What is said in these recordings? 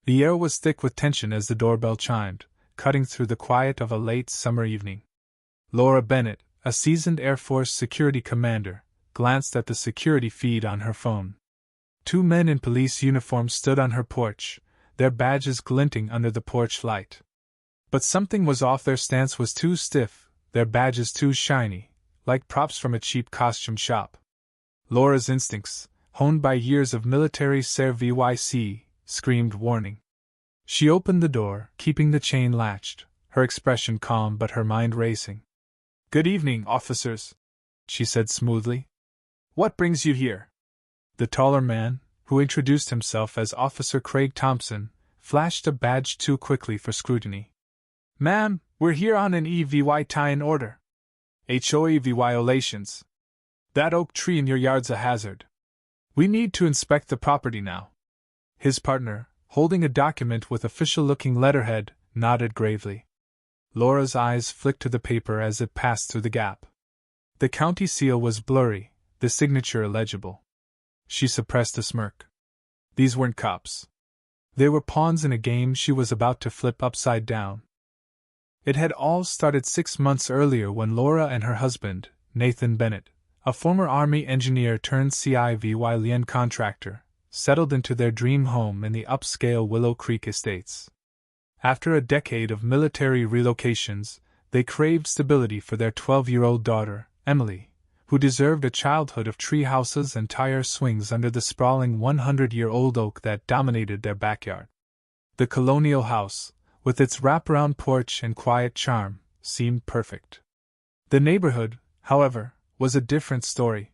The air was thick with tension as the doorbell chimed, cutting through the quiet of a late summer evening. Laura Bennett, a seasoned Air Force security commander, glanced at the security feed on her phone. Two men in police uniforms stood on her porch, their badges glinting under the porch light. But something was off. Their stance was too stiff, their badges too shiny, like props from a cheap costume shop. Laura's instincts, honed by years of military service, screamed warning. She opened the door, keeping the chain latched, her expression calm but her mind racing. "Good evening, officers," she said smoothly. "What brings you here?" The taller man, who introduced himself as Officer Craig Thompson, flashed a badge too quickly for scrutiny. "Ma'am, we're here on an EVY tie-in order. HOA violations. That oak tree in your yard's a hazard. We need to inspect the property now." His partner, holding a document with official-looking letterhead, nodded gravely. Laura's eyes flicked to the paper as it passed through the gap. The county seal was blurry, the signature illegible. She suppressed a smirk. These weren't cops. They were pawns in a game she was about to flip upside down. It had all started 6 months earlier when Laura and her husband, Nathan Bennett, a former Army engineer turned civilian contractor, settled into their dream home in the upscale Willow Creek Estates. After a decade of military relocations, they craved stability for their 12-year-old daughter, Emily, who deserved a childhood of tree houses and tire swings under the sprawling 100-year-old oak that dominated their backyard. The colonial house, with its wraparound porch and quiet charm, seemed perfect. The neighborhood, however, was a different story.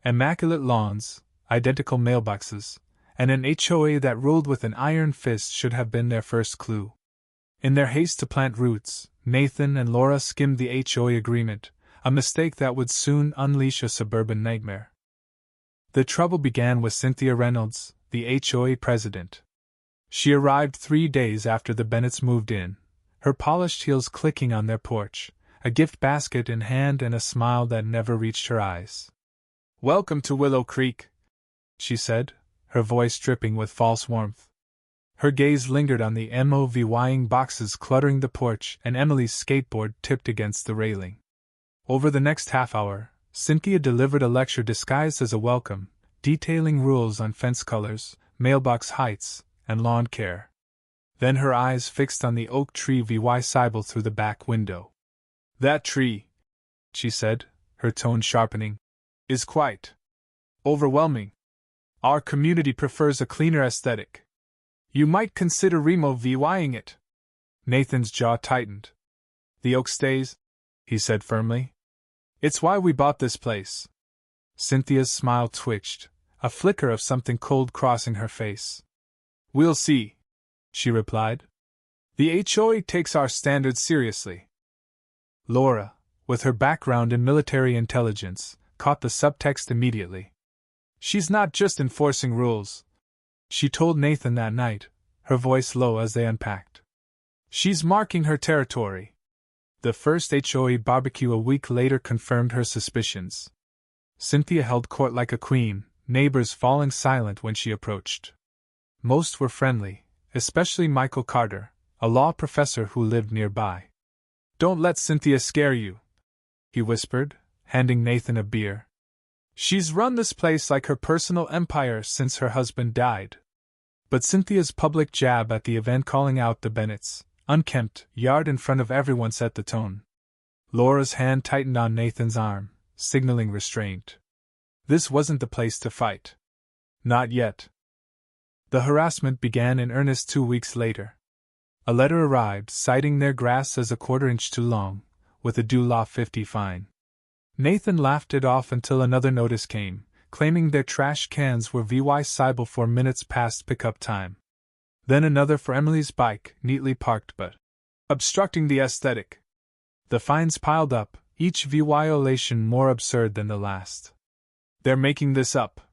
Immaculate lawns, identical mailboxes, and an HOA that ruled with an iron fist should have been their first clue. In their haste to plant roots, Nathan and Laura skimmed the HOA agreement, a mistake that would soon unleash a suburban nightmare. The trouble began with Cynthia Reynolds, the HOA president. She arrived 3 days after the Bennetts moved in, her polished heels clicking on their porch, a gift basket in hand and a smile that never reached her eyes. "Welcome to Willow Creek," she said, her voice dripping with false warmth. Her gaze lingered on the moving boxes cluttering the porch and Emily's skateboard tipped against the railing. Over the next half hour, Cynthia delivered a lecture disguised as a welcome, detailing rules on fence colors, mailbox heights, and lawn care. Then her eyes fixed on the oak tree visible through the back window. "That tree," she said, her tone sharpening, "is quite overwhelming. Our community prefers a cleaner aesthetic. You might consider removing it." Nathan's jaw tightened. "The oak stays," he said firmly. "It's why we bought this place." Cynthia's smile twitched, a flicker of something cold crossing her face. "We'll see," she replied. "The HOA takes our standards seriously." Laura, with her background in military intelligence, caught the subtext immediately. "She's not just enforcing rules," she told Nathan that night, her voice low as they unpacked. "She's marking her territory." The first HOA barbecue a week later confirmed her suspicions. Cynthia held court like a queen, neighbors falling silent when she approached. Most were friendly, especially Michael Carter, a law professor who lived nearby. "Don't let Cynthia scare you," he whispered, handing Nathan a beer. "She's run this place like her personal empire since her husband died." But Cynthia's public jab at the event calling out the Bennetts, unkempt, yard in front of everyone set the tone. Laura's hand tightened on Nathan's arm, signaling restraint. This wasn't the place to fight. Not yet. The harassment began in earnest 2 weeks later. A letter arrived citing their grass as a quarter-inch too long, with a $50 fine. Nathan laughed it off until another notice came, claiming their trash cans were visible 4 minutes past pickup time. Then another for Emily's bike, neatly parked but obstructing the aesthetic. The fines piled up, each violation more absurd than the last. "They're making this up,"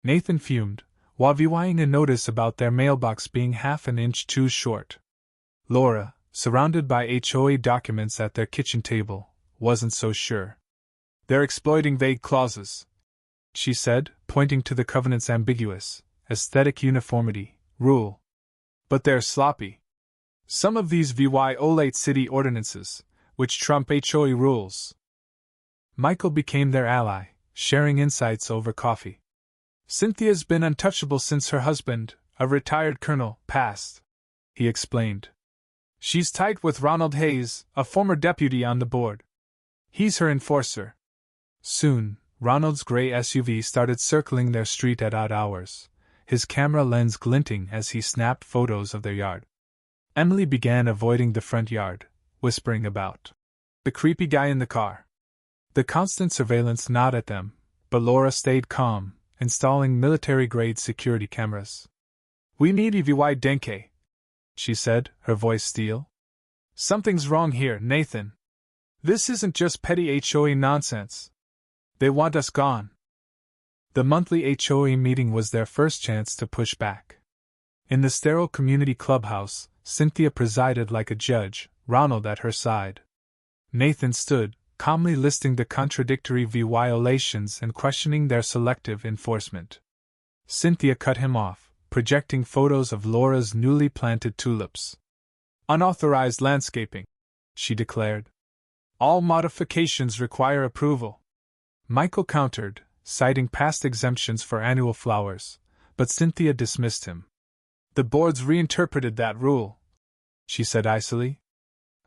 Nathan fumed, while viewing a notice about their mailbox being half an inch too short. Laura, surrounded by HOA documents at their kitchen table, wasn't so sure. "They're exploiting vague clauses," she said, pointing to the covenant's ambiguous, aesthetic uniformity rule. But they're sloppy. Some of these violate city ordinances, which trump HOA rules. Michael became their ally, sharing insights over coffee. Cynthia's been untouchable since her husband, a retired colonel, passed, he explained. She's tight with Ronald Hayes, a former deputy on the board. He's her enforcer. Soon, Ronald's gray SUV started circling their street at odd hours, his camera lens glinting as he snapped photos of their yard. Emily began avoiding the front yard, whispering about the creepy guy in the car. The constant surveillance gnawed at them, but Laura stayed calm, installing military-grade security cameras. We need EVY Denke, she said, her voice steel. Something's wrong here, Nathan. This isn't just petty HOA nonsense. They want us gone. The monthly HOA meeting was their first chance to push back. In the sterile community clubhouse, Cynthia presided like a judge, Ronald at her side. Nathan stood, calmly listing the contradictory violations and questioning their selective enforcement. Cynthia cut him off, projecting photos of Laura's newly planted tulips. Unauthorized landscaping, she declared. All modifications require approval. Michael countered, citing past exemptions for annual flowers, but Cynthia dismissed him. The boards reinterpreted that rule, she said icily.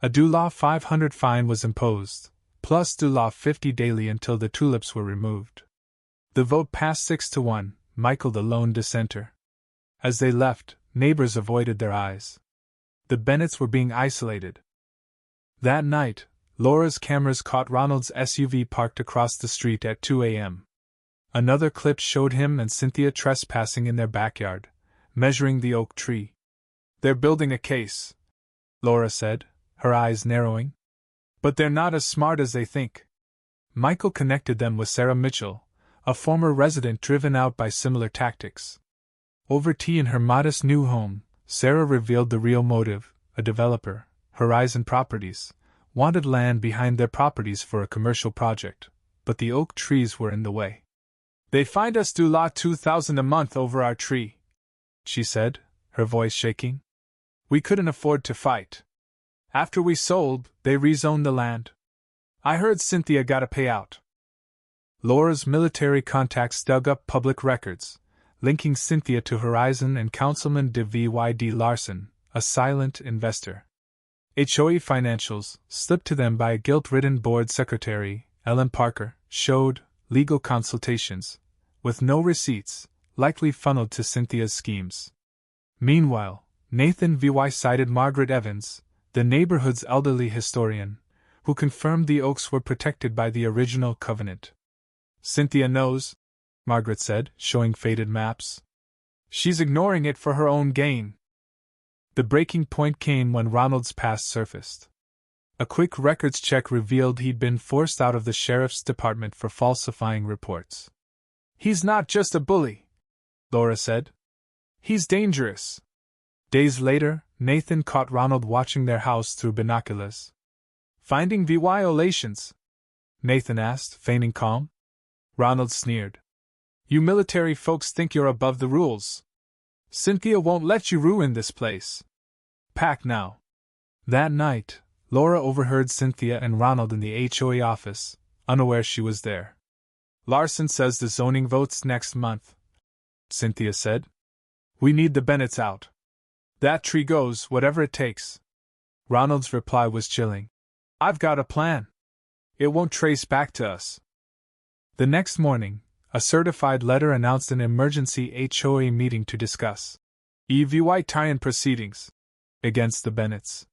A $500 fine was imposed, plus $50 daily until the tulips were removed. The vote passed 6-1, Michael the lone dissenter. As they left, neighbors avoided their eyes. The Bennetts were being isolated. That night, Laura's cameras caught Ronald's SUV parked across the street at 2 a.m. Another clip showed him and Cynthia trespassing in their backyard, measuring the oak tree. They're building a case, Laura said, her eyes narrowing. But they're not as smart as they think. Michael connected them with Sarah Mitchell, a former resident driven out by similar tactics. Over tea in her modest new home, Sarah revealed the real motive. A developer, Horizon Properties, wanted land behind their properties for a commercial project, but the oak trees were in the way. They fined us $2,000 a month over our tree, she said, her voice shaking. We couldn't afford to fight. After we sold, they rezoned the land. I heard Cynthia got a payout. Laura's military contacts dug up public records, linking Cynthia to Horizon and Councilman D.V.Y.D. Larson, a silent investor. HOA financials, slipped to them by a guilt-ridden board secretary, Ellen Parker, showed legal consultations, with no receipts, likely funneled to Cynthia's schemes. Meanwhile, Nathan V.Y. cited Margaret Evans, the neighborhood's elderly historian, who confirmed the oaks were protected by the original covenant. Cynthia knows, Margaret said, showing faded maps. She's ignoring it for her own gain. The breaking point came when Ronald's past surfaced. A quick records check revealed he'd been forced out of the sheriff's department for falsifying reports. He's not just a bully, Laura said. He's dangerous. Days later, Nathan caught Ronald watching their house through binoculars. Finding violations? Nathan asked, feigning calm. Ronald sneered. You military folks think you're above the rules. Cynthia won't let you ruin this place. Pack now. That night, Laura overheard Cynthia and Ronald in the HOA office, unaware she was there. Larson says the zoning vote's next month, Cynthia said. We need the Bennetts out. That tree goes, whatever it takes. Ronald's reply was chilling. I've got a plan. It won't trace back to us. The next morning, a certified letter announced an emergency HOA meeting to discuss EVY tie-in proceedings against the Bennetts.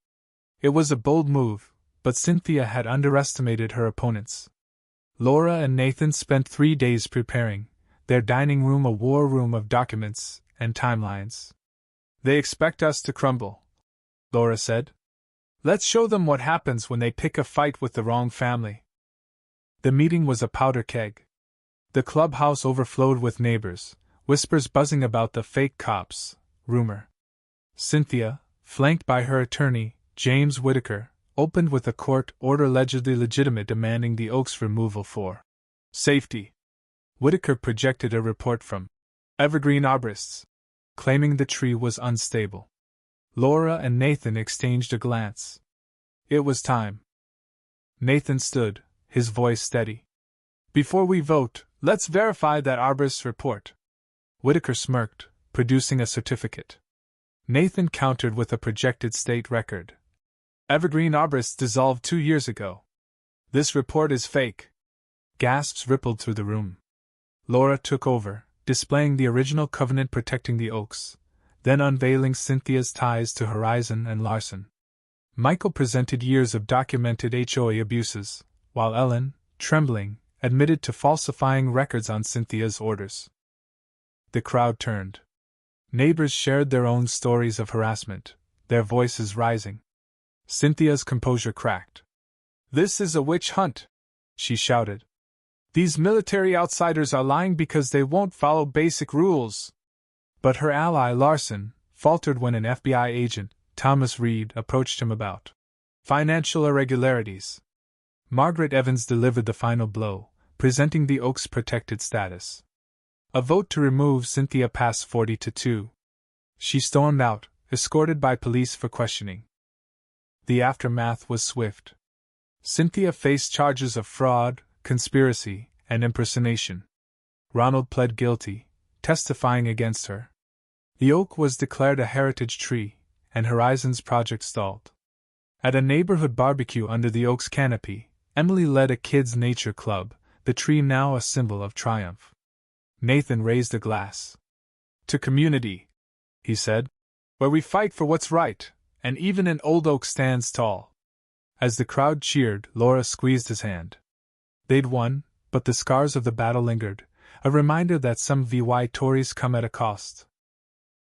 It was a bold move, but Cynthia had underestimated her opponents. Laura and Nathan spent 3 days preparing, their dining room a war room of documents and timelines. They expect us to crumble, Laura said. Let's show them what happens when they pick a fight with the wrong family. The meeting was a powder keg. The clubhouse overflowed with neighbors, whispers buzzing about the fake cops, rumor. Cynthia, flanked by her attorney, James Whitaker, opened with a court order allegedly legitimate demanding the oak's removal for safety. Whitaker projected a report from Evergreen arborists, claiming the tree was unstable. Laura and Nathan exchanged a glance. It was time. Nathan stood, his voice steady. Before we vote, let's verify that arborist's report. Whitaker smirked, producing a certificate. Nathan countered with a projected state record. Evergreen arborists dissolved 2 years ago. This report is fake. Gasps rippled through the room. Laura took over, displaying the original covenant protecting the oaks, then unveiling Cynthia's ties to Horizon and Larson. Michael presented years of documented HOA abuses, while Ellen, trembling, admitted to falsifying records on Cynthia's orders. The crowd turned. Neighbors shared their own stories of harassment, their voices rising. Cynthia's composure cracked. "This is a witch hunt," she shouted. "These military outsiders are lying because they won't follow basic rules." But her ally Larson faltered when an FBI agent, Thomas Reed, approached him about financial irregularities. Margaret Evans delivered the final blow, presenting the Oaks' protected status. A vote to remove Cynthia passed 40-2. She stormed out, escorted by police for questioning. The aftermath was swift. Cynthia faced charges of fraud, conspiracy, and impersonation. Ronald pled guilty, testifying against her. The oak was declared a heritage tree, and Horizon's project stalled. At a neighborhood barbecue under the oak's canopy, Emily led a kids' nature club, the tree now a symbol of triumph. Nathan raised a glass. "To community," he said, "where we fight for what's right, and even an old oak stands tall." As the crowd cheered, Laura squeezed his hand. They'd won, but the scars of the battle lingered, a reminder that some VY Tories come at a cost.